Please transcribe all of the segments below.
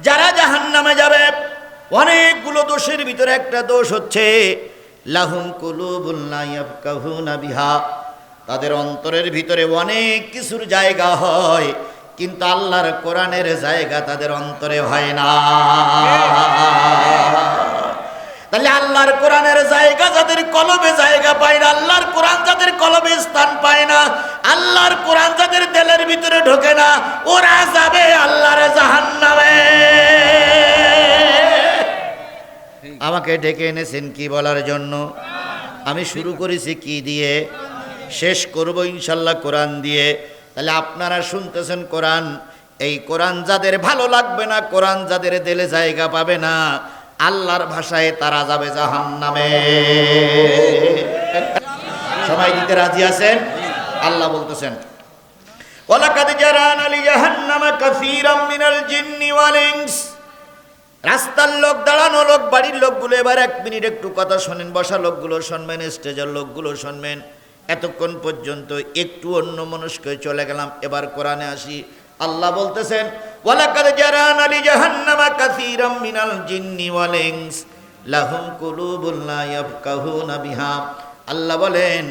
যারা জাহান্নামে যাবে অনেকগুলো দোষের ভিতরে একটা দোষ হচ্ছে লাহুম কুলুবুন লা ইয়াফকাহুনা বিহা, তাদের অন্তরের ভিতরে অনেক কিছুর জায়গা হয় কিন্তু আল্লাহর কোরআনের জায়গা তাদের অন্তরে হয় না। তাহলে আল্লাহর কোরআনের জায়গা যাদের কলবে জায়গা পায় না, আল্লাহর কোরআন যাদের কলবে স্থান পায় না, আল্লাহর কোরআন যাদের দিলের ভিতরে ঢোকে না, ওরা যাবে আল্লাহর জাহান্নামে। আমাকে ডেকে এনেছেন কি বলার জন্য? আমি শুরু করেছি কি দিয়ে, শেষ করব ইনশাল্লাহ কোরআন দিয়ে। তাহলে আপনারা শুনতেছেন কোরআন, এই কোরআন যাদের ভালো লাগবে না, কোরআন যাদের দিলে জায়গা পাবে না, আল্লাহর ভাষায় তারা যাবে জাহান্নামে। সবাই দিতে রাজি আছেন? আল্লাহ বলতেছেন ওয়ালাকাদ জারানা লিজাহান্নামা কাসীরাম মিনাল জিন্নি ওয়াল ইনস। রাস্তার লোক, দাঁড়ানো লোক, বাড়ির লোকগুলো এবার এক মিনিট একটু কথা শোনেন, বসা লোকগুলো শুনবেন, স্টেজের লোকগুলো শুনবেন। এতক্ষণ পর্যন্ত একটু অন্য মনস্ক চলে গেলাম, এবার কোরআনে আসি। আল্লাহ বলতেছেন ওয়ালাকাদ জারানা লিজাহান্নামা কাসীরাম মিনাল জিন্নি ওয়াল ইনস লাহুম কুলুবুন লা ইয়াফকাহুনা বিহা। আল্লাহ বলেন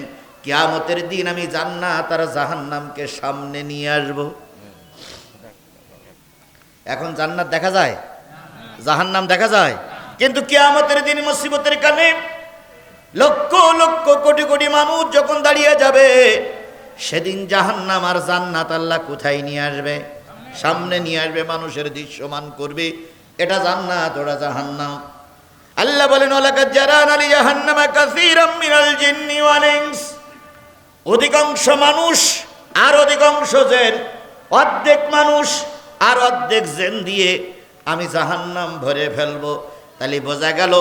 কিয়ামতের দিন আমি জান্নাত আর জাহান্নামকে সামনে নিয়ে আসব। এখন জান্নাত দেখা যায়, জাহান্নাম দেখা যায়, কিন্তু কিয়ামতের দিন মুসিবতের কারণে লক্ষ লক্ষ কোটি কোটি মানুষ যখন দাঁড়িয়ে যাবে, সেদিন জাহান্নাম আর জান্নাত আল্লাহ কোথায় নিয়ে আসবে? সামনে নিয়ে আসবে, মানুষের দৃশ্যমান করবে, এটা জান্নাত ওটা জাহান্নাম। আল্লাহ বলেন ওয়ালাকাদ জারানা লিজাহান্নামা কাসীরাম মিনাল জিন্নি ওয়াল ইনস। অধিকাংশ মানুষ আর অধিকাংশ জিন, অর্ধেক মানুষ আর অর্ধেক জিন দিয়ে আমি জাহান্নাম ভরে ফেলবো। তাহলে বোঝা গেল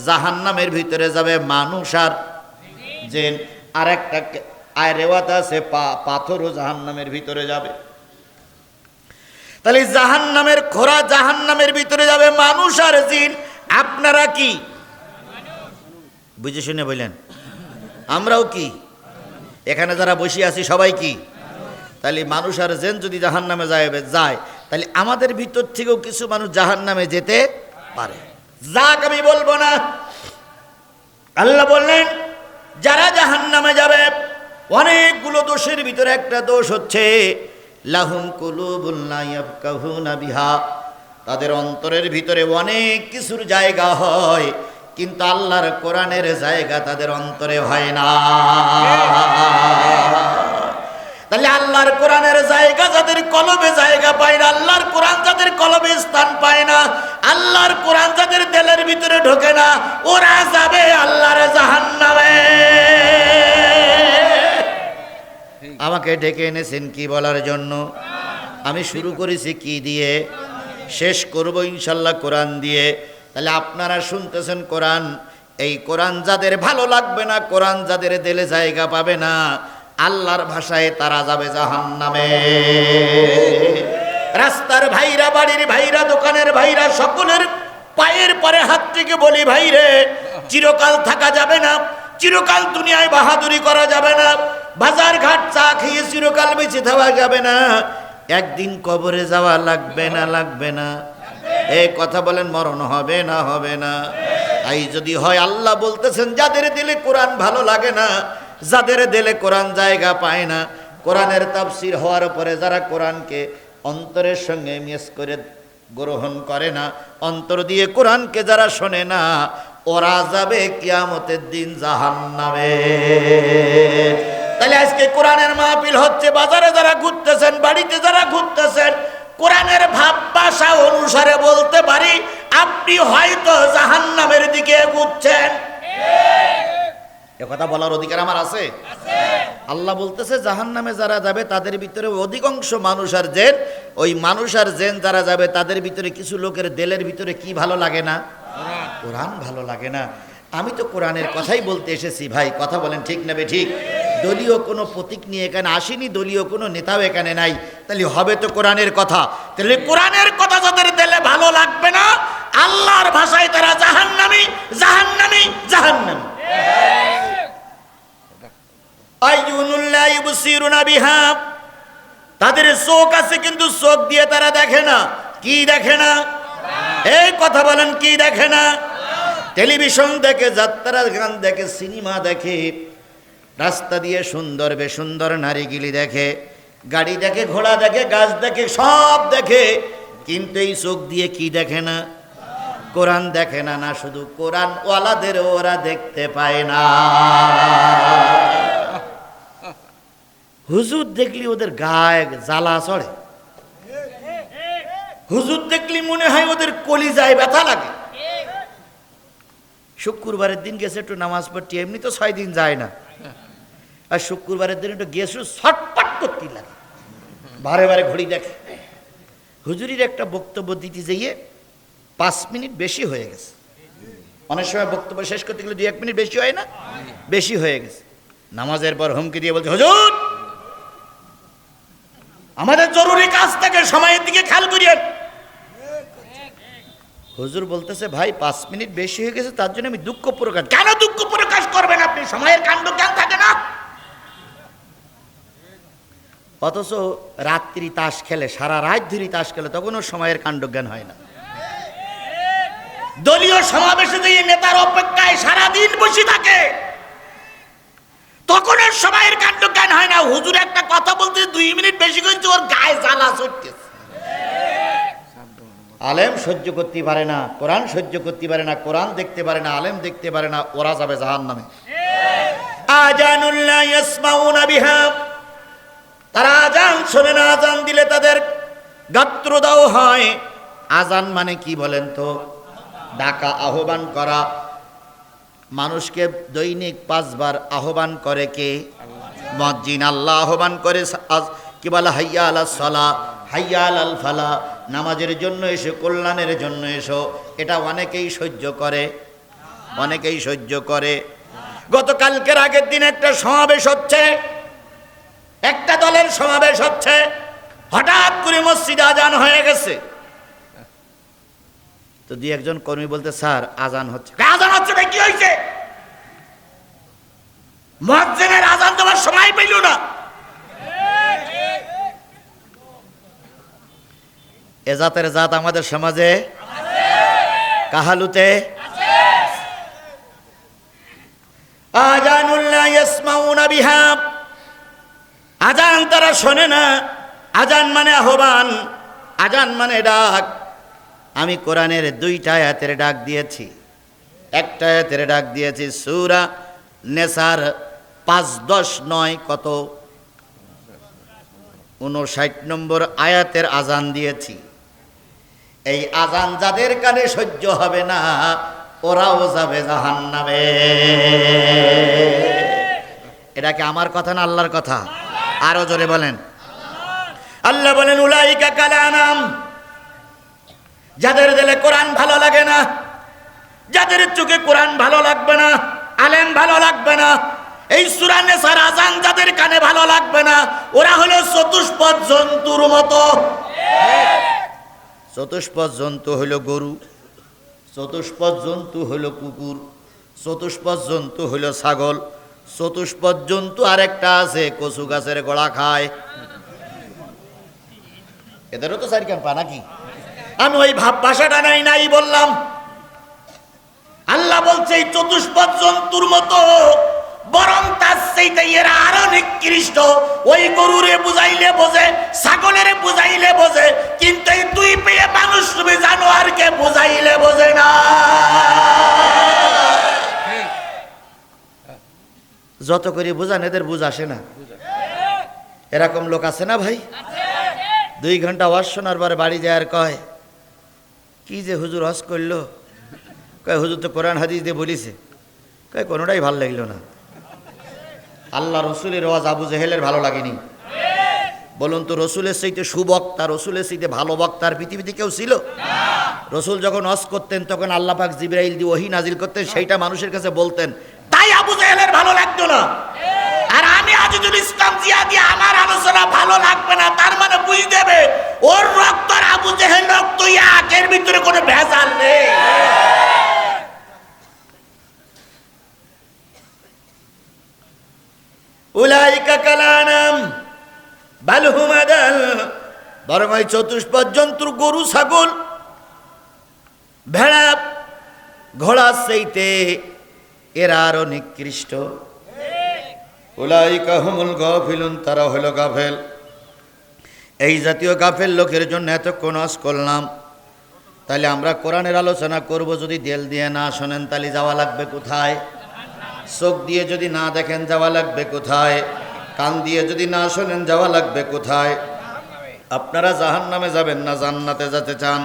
জাহান্নামের ভিতরে যাবে মানুষ আর জিন। আর একটা রেওয়াত আছে পাথরও জাহান্নামের ভিতরে যাবে। তাহলে জাহান্নামের খোরা, জাহান্নামের ভিতরে যাবে মানুষ আর জিন। আপনারা কি বুঝে শুনে বললেন? আমরাও কি? এখানে যারা বসে আছি সবাই কি? তাহলে মানুষ আর জিন যদি জাহান্নামে যায়, তাহলে আমাদের ভিতর থেকেও কিছু মানুষ জাহান্নামে যেতে পারে। যাক, আমি বলবো না। আল্লাহ বললেন যারা জাহান্নামে যাবে অনেকগুলো দোষের ভিতরে একটা দোষ হচ্ছে লাহুম কুলুবুন লা ইয়াফকাহুনা বিহা, তাদের অন্তরের ভিতরে অনেক কিছুর জায়গা হয় কিন্তু আল্লাহর কোরআনের জায়গা তাদের অন্তরে হয় না। তাহলে আল্লাহর কোরআনের জায়গা যাদের কলবে জায়গা পায় না, আল্লাহর কোরআন যাদের কলবে স্থান পায় না, আল্লাহর কোরআন যাদের দিলের ভিতরে ঢোকে না, ওরা যাবে আল্লাহর জাহান্নামে। আমাকে ডেকে এনেছেন কি বলার জন্য? আমি শুরু করেছি কি দিয়ে, শেষ করব ইনশাল্লাহ কোরআন দিয়ে। তাহলে আপনারা শুনতেছেন কোরআন, এই কোরআন যাদের ভালো লাগবে না, কোরআন যাদের দিলে জায়গা পাবে না, আল্লাহর ভাষায় তারা যাবে জাহান্নামে। রাস্তার ভাইরা, বাড়ির ভাইরা, দোকানের ভাইরা, সকলের পায়ের পরে হাত থেকে বলি, ভাইরে চিরকাল থাকা যাবে না, চিরকাল দুনিয়ায় বাহাদুরি করা যাবে না, বাজার ঘাট চা খেয়ে চিরকাল বেঁচে থাকা যাবে না, একদিন কবরে যাওয়া লাগবে না, লাগবে না। এই কথা বলেন, মরণ হবে না, হবে না? তাই যদি হয়, আল্লাহ বলতেছেন যাদের দিলে কোরআন ভালো লাগে না, যাদের দিলে কোরআন জায়গা পায় না, কোরআনের তাফসীর হওয়ার পরে যারা কোরআনকে অন্তরের সঙ্গে মিক্স করে গ্রহণ করে না, অন্তর দিয়ে কোরআনকে যারা শোনে না, ওরা যাবে কিয়ামতের দিন জাহান্নামে। তাহলে আজকে কোরআনের মাহফিল হচ্ছে, বাজারে যারা ঘুরতেছেন, বাড়িতে যারা ঘুরতেছেন, কোরআনের ভাব ভাষা অনুসারে বলতে পারি আপনি হয়তো জাহান্নামের দিকে ঘুরছেন। কথা বলার অধিকার আমার আছে? আল্লাহ বলতেছে জাহান্নামে যারা যাবে তাদের ভিতরে অধিকাংশ মানুষ আর জিন। ওই মানুষ আর জিন যারা যাবে তাদের ভিতরে কিছু লোকের দিলের ভিতরে কি ভালো লাগে না? কোরআন ভালো লাগে না। আমি তো কোরআনের কথাই বলতে এসেছি ভাই, কথা বলেন ঠিক নেবে ঠিক? দলীয় কোনো প্রতীক নিয়ে এখানে আসেনি, দলীয় কোনো নেতাও এখানে নাই। তাহলে হবে তো কোরআনের কথা। তাহলে কোরআনের কথা যাদের দিলে ভালো লাগবে না, আল্লাহর ভাষায় তারা জাহান্নামী, জাহান্নামী, জাহান্নামী। আইয়ুনুল্লাহ ইবসিরুনা বিহা, তাদের চোখ আছে কিন্তু চোখ দিয়ে তারা দেখে না। কি দেখে না? এই কথা বলেন, কি দেখে না? টেলিভিশন দেখে, যাত্রা গান দেখে, সিনেমা দেখে, রাস্তা দিয়ে সুন্দর বেসুন্দর নারীগিলি দেখে, গাড়ি দেখে, ঘোড়া দেখে, গাছ দেখে, সব দেখে, কিন্তু এই চোখ দিয়ে কি দেখে না? কোরআন দেখে না। না শুধু কোরআন ওয়ালাদের ওরা দেখতে পায় না, হুজুর দেখলি ওদের গায়ে জ্বালা চড়ে, হুজুর দেখলি মনে হয় ওদের কলিজায় ব্যথা লাগে। শুক্রবারের দিন গেছে একটু নামাজ পড়তে, এমনি তো 6 দিন যায় না, আর শুক্রবারের দিন একটু গেছে ছটপট করতে লাগে, বারে বারে ঘড়ি দেখে। হুজুরির একটা বক্তব্য দিতে যেয়ে 5 মিনিট বেশি হয়ে গেছে। অনেক সময় বক্তব্য শেষ করতে গেলে 2-1 মিনিট বেশি হয় না? বেশি হয়ে গেছে। নামাজের পর হুমকি দিয়ে বলছে, হুজুর আমাদের জরুরি কাজ থেকে সময়ের দিকে খেয়াল করিয়েন। হুজুর বলতেছে, ভাই 5 মিনিট বেশি হয়ে গেছে, তার জন্য আমি দুঃখ প্রকাশ। কেন দুঃখ প্রকাশ করবেন আপনি? সময়ের কাণ্ড জ্ঞান থাকে না? অথচ রাত্রি তাস খেলে, সারা রাত ধরে তাস খেলে, তখনও সময়ের কাণ্ড জ্ঞান হয় না। দলীয় সমাবেশে যে নেতার অপেক্ষায় সারাদিন বসে থাকে, তখন আর সময়ের কাণ্ড জ্ঞান হয় না। হুজুর একটা কথা বলতে 2 মিনিট বেশি করেছে, ওর গায়ে জ্বালা চড়তেছে। আলেম সহ্য করতে পারে না, কোরআন সহ্য করতে পারে না, কোরআন দেখতে পারে না, আলেম দেখতে পারে না, ওরা যাবে জাহান্নামে। আজানুল্লাহ ইয়াসমাউনা বিহা, তারা আজান শোনে না, আজান দিলে তাদের গাত্রদাহ হয়। আজান মানে কি বলেন তো? ডাকা, আহ্বান করা। মানুষকে দৈনিক 5 বার আহ্বান করে কে? মুয়াজ্জিন। আল্লাহ আহ্বান করে, কি বলে? হাইয়া আলাস সালাহ, হাইয়া আলাল ফালাহ, নামাজের জন্য এসো, কল্যাণের জন্য এসো। এটা অনেকেই সহ্য করে, অনেকেই সহ্য করে। গতকালকের আগের দিন একটা সমাবেশ হচ্ছে, একটা দলের সমাবেশ হচ্ছে, হঠাৎ করে মসজিদে আজান হয়ে গেছে। তো 2-1 কর্মী বলতে, স্যার আজান হচ্ছে। আজান হচ্ছে না, কি হয়েছে? মুয়াজ্জিনের আজান দেওয়ার সময় পেল না। এ জাতের জাত আমাদের সমাজে কাহালুতে। আজানুল্লাহ ইয়াসমাউনা বিহা, আজান তারা শোনে না। আজান মানে আহ্বান, আজান মানে ডাক। আমি কোরআনের 2টা আয়াতের ডাক দিয়েছি। একটা আয়াতের ডাক দিয়েছি সূরা নেসার 5, 10, 9 কত 59 নম্বর আয়াতের আজান দিয়েছি। এই আজান যাদের কানে সহ্য হবে না, ওরাও যাবে জাহান্নামে। এটা কি আমার কথা না আল্লাহর কথা? আরো জোরে বলেন। আল্লাহ বলেন, উলাইকা কালানাম, যাদের দিলে কোরআন ভালো লাগে না, যাদের চোখে কোরআন ভালো লাগবে না, আলেম ভালো লাগবে না, এই সূরা নেসার আজান যাদের কানে ভালো লাগবে না, ওরা হলো চতুষ্পদ জন্তুর মতো। চতুষ্পদ জন্তু হলো গরু, চতুষ্পদ জন্তু হলো কুকুর, চতুষ্পদ জন্তু হলো ছাগল, চতুষ্পদ জন্তু আরেকটা আছে, কচু গাছের গোড়া খায়। এদেরও তো 4 কান পা নাকি? আমি ওই ভাব ভাষাটা নাই বললাম। আল্লাহ বলছে এই চতুষ্পদ জন্তুর মতো, বরং তার চাইতে এরা আরো নিকৃষ্ট। ওই গরুরে বুঝাইলে বোঝে, ছাগলের বুঝাইলে বোঝে, কিন্তু এই 2 পেয়ে মানুষ রূপী জানোয়ারকে বুঝাইলে বোঝে না। যত করে বুঝান এদের বুঝ আসে না। এরকম লোক আছে না ভাই? 2 ঘন্টা ওয়াজ শোনার পরে বাড়ি যায় আর কয়, কি যে হুজুর হজ করলো? কয় হুজুর তো কোরআন হাদিস দিয়ে বলিছে। কয় কোনোটাই ভালো লাগলো না। আল্লাহ রসুলের ওয়াজ আবু জেহেলের ভালো লাগেনি। বলুন তো, রসুলের চাইতে সুবক্তা, রসুলের চাইতে ভালো বক্তার পৃথিবীতে কেউ ছিল? রসুল যখন ওয়াজ করতেন তখন আল্লাহ পাক জিবরাইল দিয়ে ওহী নাজিল করতেন, সেইটা মানুষের কাছে বলতেন। তাই আবু জেহেলের ভালো লাগতো না। আর আমি আজিজুল ইসলাম জিয়া দিয়ে আমার আলোচনা ভালো লাগবে না, তার মানে বুঝে দেবে ওর রক্ত আর আবু জেহেল রক্ত এক, এর ভিতরে কোনো ভেজাল নেই। উলাইকা কালানাম বাল হুম আদাল, বরং ওই চতুষ্পদ জন্তুর গরু ছাগল, ভেড়া ঘোড়া চাইতে এরা আরো নিকৃষ্ট। উলাইকা হুমুল গাফিলুন, তারা হলো গাফেল। এই জাতীয় গাফেল লোকের জন্য এতক্ষণ ওয়াজ করলাম। তাহলে আমরা কোরআনের আলোচনা করব, যদি দিল দিয়ে না শোনেন তাহলে যাওয়া লাগবে কোথায়? চোখ দিয়ে যদি না দেখেন যাওয়া লাগবে কোথায়? কান দিয়ে যদি না শোনেন যাওয়া লাগবে কোথায়? আপনারা জাহান্নামে যাবেন না জান্নাতে যেতে চান?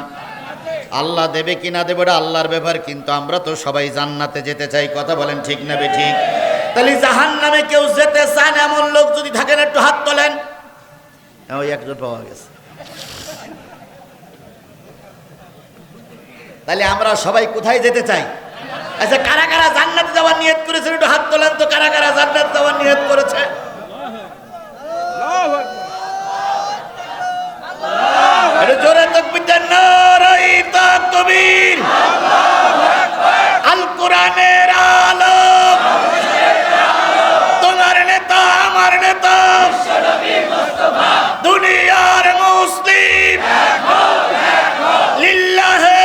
আল্লাহ দেবে কি না দেবে ওটা আল্লাহর ব্যাপার, কিন্তু আমরা তো সবাই জান্নাতে যেতে চাই। কথা বলেন ঠিক না বেঠিক? তাহলে জাহান্নামে কেউ যেতে চান এমন লোক যদি থাকেন একটু হাত তোলেন। ওই একজন পাওয়া গেছে। তাহলে আমরা সবাই কোথায় যেতে চাই? আচ্ছা, কারা কারা জান্নাতে যাওয়ার নিয়ত করেছে একটু হাত তোলেন তো। কারা কারা জান্নাতে যাওয়ার নিয়ত করেছে? জোরে তাকবীর দেন, নারায়ে তাকবীর। আল কোরআনের আলম, তোমার নেতা আমার নেতা দুনিয়ার মুসলিম লিল্লাহে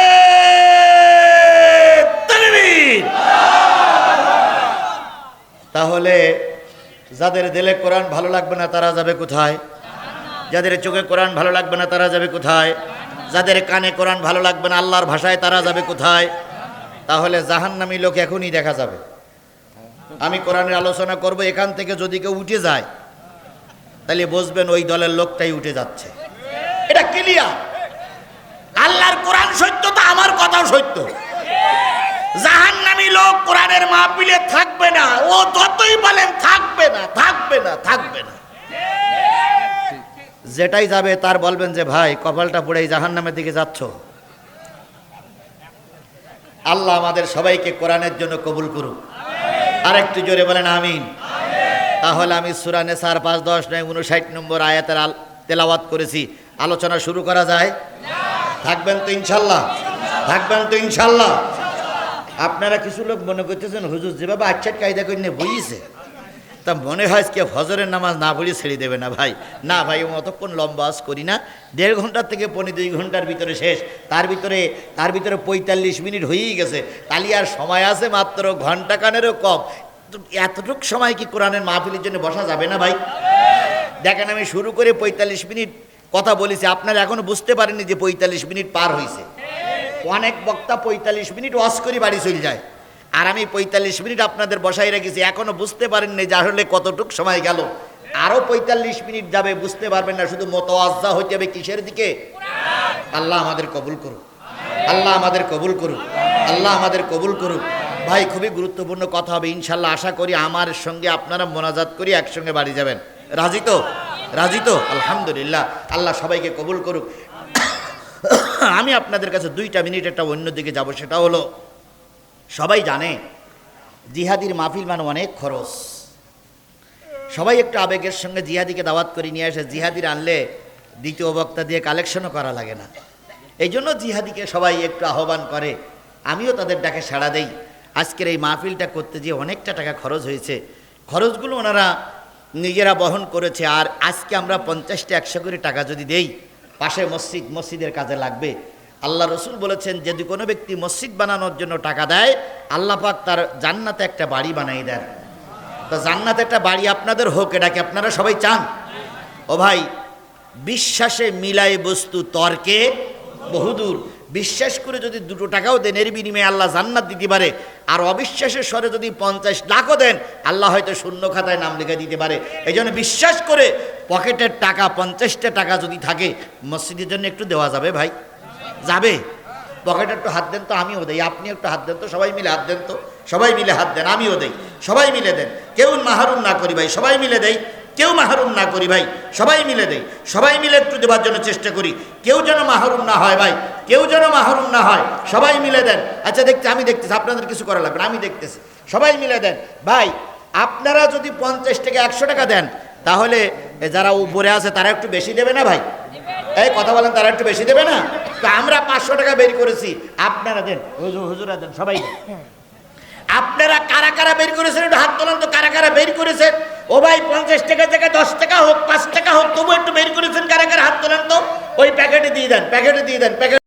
তাকবীর। তাহলে যাদের দিলে কোরআন ভালো লাগবে না তারা যাবে কোথায়? যাদের চোখে কোরআন ভালো লাগবে না তারা যাবে কোথায়? যাদের কানে কোরআন ভালো লাগবে না আল্লাহর ভাষায় তারা যাবে কোথায়? তাহলে জাহান্নামী লোক এখনই দেখা যাবে। আমি কোরআনের আলোচনা করব, এখান থেকে যদি কেউ উঠে যায় তাহলে বুঝবেন ওই দলের লোকটাই উঠে যাচ্ছে। এটা ক্লিয়ার। আল্লাহর কোরআন সত্য তো আমার কথাও সত্য। জাহান্নামী লোক কোরআনের মাহফিলে থাকবে না। ও যতই বলেন থাকবে না, থাকবে না, থাকবে না। যেটাই যাবে তার বলবেন যে ভাই কপালটা পুড়ে জাহান্নামের দিকে যাচ্ছ। আল্লাহ আমাদের সবাইকে কোরআনের জন্য কবুল করুক। আর একটু জোরে বলেন আমিন। তাহলে আমি সূরা নিসার ৫, ১০, ৫৯ নম্বর আয়াতের তেলাওয়াত করেছি। আলোচনা শুরু করা যায়? থাকবেন তো ইনশাল্লাহ? থাকবেন তো ইনশাল্লাহ? আপনারা কিছু লোক মনে করতেছেন হুজুর যেভাবে আচ্ছাট কায়দা করে নিয়ে বইছে, তা মনে হয় কে ফজরের নামাজ না পড়ে ছেড়ে দেবে না। ভাই না, ভাই অতক্ষণ লম্বা আজ করি না। ১.৫ ঘন্টার থেকে ২ ঘন্টার ভিতরে শেষ। তার ভিতরে ৪৫ মিনিট হয়েই গেছে। তাহলে আর সময় আছে মাত্র ঘন্টা কানেরও কম। এতটুক সময় কি কোরআনের মাহফিলের জন্য বসা যাবে না ভাই? দেখেন, আমি শুরু করে ৪৫ মিনিট কথা বলেছি, আপনারা এখনো বুঝতে পারেননি যে ৪৫ মিনিট পার হয়েছে। অনেক বক্তা ৪৫ মিনিট ওয়াজ করে বাড়ি চলে যায়, আর আমি ৪৫ মিনিট আপনাদের বসাই রেখেছি। এখনো বুঝতে পারেননি যে আসলে কতটুক সময় গেল। আরো ৪৫ মিনিট যাবে, বুঝতে পারবেন না। শুধু মোতাওয়াজ্জা হইতে হবে কিসের দিকে? আল্লাহ আমাদের কবুল করুক, আল্লাহ আমাদের কবুল করুক, আল্লাহ আমাদের কবুল করুক। ভাই খুবই গুরুত্বপূর্ণ কথা হবে ইনশাল্লাহ। আশা করি আমার সঙ্গে আপনারা মোনাজাত করি একসঙ্গে বাড়ি যাবেন। রাজি তো? রাজি তো? আলহামদুলিল্লাহ। আল্লাহ সবাইকে কবুল করুক। আমি আপনাদের কাছে 2টা মিনিট একটা অন্য দিকে যাব। সেটা হলো, সবাই জানে জিহাদির মাহফিল মানে অনেক খরচ। সবাই একটু আবেগের সঙ্গে জিহাদিকে দাওয়াত করে নিয়ে আসে। জিহাদির আনলে দ্বিতীয় বক্তা দিয়ে কালেকশনও করা লাগে না। এই জন্য জিহাদিকে সবাই একটু আহ্বান করে, আমিও তাদের ডাকে সাড়া দেই। আজকের এই মাহফিলটা করতে গিয়ে অনেকটা টাকা খরচ হয়েছে। খরচগুলো ওনারা নিজেরা বহন করেছে। আর আজকে আমরা 50টা 100 করে টাকা যদি দেই, পাশে মসজিদের কাজে লাগবে। আল্লাহ রসুল বলেছেন, যদি কোনো ব্যক্তি মসজিদ বানানোর জন্য টাকা দেয়, আল্লাহ পাক তার জান্নাতে একটা বাড়ি বানাই দেন। তো জান্নাতে একটা বাড়ি আপনাদের হোক, এটা কি আপনারা সবাই চান? ও ভাই, বিশ্বাসে মিলাই বস্তু তর্কে বহুদূর। বিশ্বাস করে যদি 2 টাকাও দেন, এর বিনিময়ে আল্লাহ জান্নাত দিতে পারে। আর অবিশ্বাসের স্বরে যদি 50 লাখও দেন, আল্লাহ হয়তো শূন্য খাতায় নাম লিখে দিতে পারে। এই জন্য বিশ্বাস করে পকেটের টাকা 50টা টাকা যদি থাকে, মসজিদের জন্য একটু দেওয়া যাবে ভাই? যাবে? পকেটে একটু হাত দেন তো, আমিও দেই। আপনি একটু হাত দেন তো, সবাই মিলে হাত দেন তো। সবাই মিলে হাত দেন, আমিও দেই। সবাই মিলে দেন, কেউ মাহরুম না করি ভাই। সবাই মিলে দেই, কেউ মাহরুম না করি ভাই। সবাই মিলে দেই, সবাই মিলে একটু দেওয়ার জন্য চেষ্টা করি। কেউ যেন মাহরুম না হয় ভাই, কেউ যেন মাহরুম না হয়। সবাই মিলে দেন। আচ্ছা দেখছি, আমি দেখতেছি, আপনাদের কিছু করা লাগবে না, আমি দেখতেছি। সবাই মিলে দেন ভাই। আপনারা যদি 50 থেকে 100 টাকা দেন, তাহলে যারা উপরে আছে তারা একটু বেশি দেবে না ভাই? এই কথা বলেন, তারা একটু বেশি দেবে না? তো আমরা 500 টাকা বের করেছি, আপনারা দেন। হুজুরা দেন, সবাই দেন। আপনারা কারা কারা বের করেছেন একটু হাত তোলেন তো। কারা কারা বের করেছেন? ও ভাই, 50 টাকা থেকে 10 টাকা হোক, 5 টাকা হোক, তবু একটু বের করেছেন কারা কারা? হাত তোলেন তো। ওই প্যাকেটে দিয়ে দেন, প্যাকেটে দিয়ে দেন, প্যাকেট।